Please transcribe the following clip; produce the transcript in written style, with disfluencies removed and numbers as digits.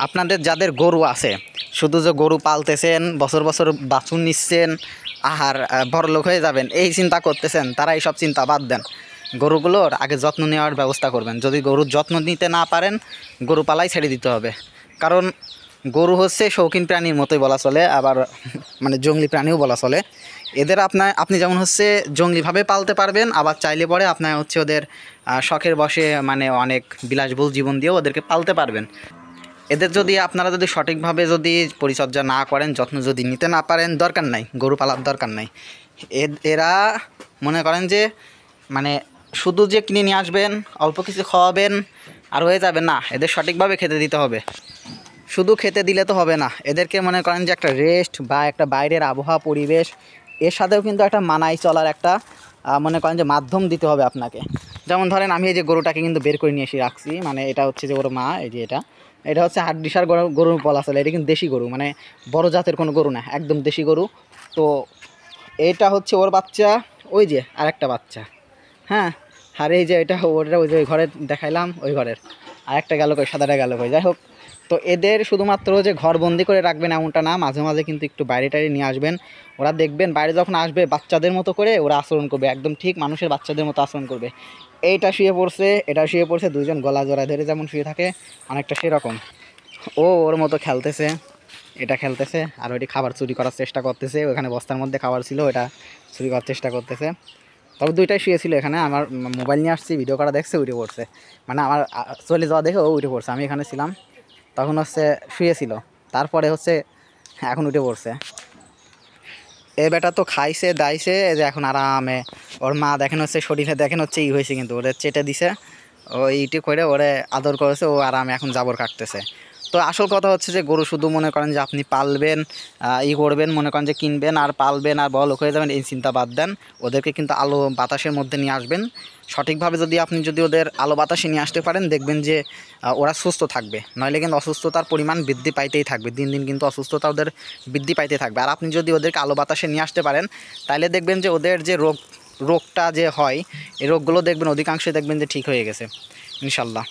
আপনাদের যাদের গরু আছে, শুধু যে গরু পালতেছেন, বছর বছর বাছুর নিচ্ছেন, আর বড়লোক হয়ে যাবেন এই চিন্তা করতেছেন, তারা এইসব চিন্তা বাদ দেন। গরুগুলোর আগে যত্ন নেওয়ার ব্যবস্থা করবেন। যদি গরুর যত্ন নিতে না পারেন, গরু পালাই ছেড়ে দিতে হবে। কারণ গরু হচ্ছে শৌখিন প্রাণীর মতোই বলা চলে, আবার মানে জঙ্গলি প্রাণীও বলা চলে। এদের আপনি যেমন হচ্ছে জঙ্গলিভাবে পালতে পারবেন, আবার চাইলে পরে আপনার হচ্ছে ওদের শখের বশে মানে অনেক বিলাসবহুল জীবন দিয়েও ওদেরকে পালতে পারবেন। এদের যদি আপনারা যদি সঠিকভাবে যদি পরিচর্যা না করেন, যত্ন যদি নিতে না পারেন, দরকার নাই, গরু পালার দরকার নাই। এরা মনে করেন যে মানে শুধু যে কিনে নিয়ে আসবেন, অল্প কিছু খাওয়াবেন আর হয়ে যাবে না, এদের সঠিকভাবে খেতে দিতে হবে। শুধু খেতে দিলে তো হবে না, এদেরকে মনে করেন যে একটা রেস্ট বা একটা বাইরের আবহাওয়া পরিবেশ, এর সাথেও কিন্তু একটা মানাই চলার একটা মনে করেন যে মাধ্যম দিতে হবে আপনাকে। যেমন ধরেন আমি এই যে গরুটাকে কিন্তু বের করে নিয়ে এসে রাখছি, মানে এটা হচ্ছে যে ওর মা, এই যে এটা হচ্ছে হাড্ডিসার গরু বলা চলে। এটা কিন্তু দেশি গরু, মানে বড় জাতের কোনো গরু না, একদম দেশি গরু। তো এটা হচ্ছে ওর বাচ্চা, ওই যে আরেকটা বাচ্চা, হ্যাঁ। আর এই যে এটা ওটা ওই যে ওই ঘরে দেখাইলাম, ওই ঘরের আরেকটা গেল কই, সাদাটা গেল কই, যাই হোক। তো এদের শুধুমাত্র যে ঘরবন্দি করে রাখবেন এমনটা না, মাঝে মাঝে কিন্তু একটু বাইরে টাইরে নিয়ে আসবেন। ওরা দেখবেন বাইরে যখন আসবে বাচ্চাদের মতো করে ওরা আচরণ করবে, একদম ঠিক মানুষের বাচ্চাদের মতো আচরণ করবে। এইটা শুয়ে পড়ছে, এটা শুয়ে পড়ছে, দুইজন গলা জড়া ধরে যেমন শুয়ে থাকে অনেকটা সেরকম। ও ওর মতো খেলতেছে, এটা খেলতেছে, আর ওইটি খাবার চুরি করার চেষ্টা করতেছে। ওখানে বস্তার মধ্যে খাবার ছিল, ওটা চুরি করার চেষ্টা করতেছে। তবে দুইটাই শুয়েছিল এখানে, আমার মোবাইল নিয়ে আসছি, ভিডিও করা দেখছে, উঠে পড়ছে। মানে আমার চলে যাওয়া দেখে ও উঠে পড়ছে, আমি এখানে ছিলাম তখন হচ্ছে শুয়েছিল, তারপরে হচ্ছে এখন উঠে পড়ছে। এ বেটা তো খাইছে দাইছে, যে এখন আরামে ওর মা দেখেন হচ্ছে শরীরে দেখেন হচ্ছে হয়েছে, কিন্তু ওরে চেটে দিছে, ও ইটি করে ওরে আদর করেছে, ও আরামে এখন জাবর কাটতেছে। তো আসল কথা হচ্ছে যে গরু শুধু মনে করেন যে আপনি পালবেন, করবেন, মনে করেন যে কিনবেন আর পালবেন আর বড় লোক হয়ে যাবেন, এই চিন্তা বাদ দেন। ওদেরকে কিন্তু আলো বাতাসের মধ্যে নিয়ে আসবেন সঠিকভাবে। যদি ওদের আলো বাতাসে নিয়ে আসতে পারেন, দেখবেন যে ওরা সুস্থ থাকবে। নইলে কিন্তু অসুস্থতার পরিমাণ বৃদ্ধি পাইতেই থাকবে, দিন দিন কিন্তু অসুস্থতা ওদের বৃদ্ধি পাইতে থাকবে। আর আপনি যদি ওদেরকে আলো বাতাসে নিয়ে আসতে পারেন, তাহলে দেখবেন যে ওদের যে রোগটা যে হয়, এই রোগগুলো দেখবেন অধিকাংশই দেখবেন যে ঠিক হয়ে গেছে ইনশাল্লাহ।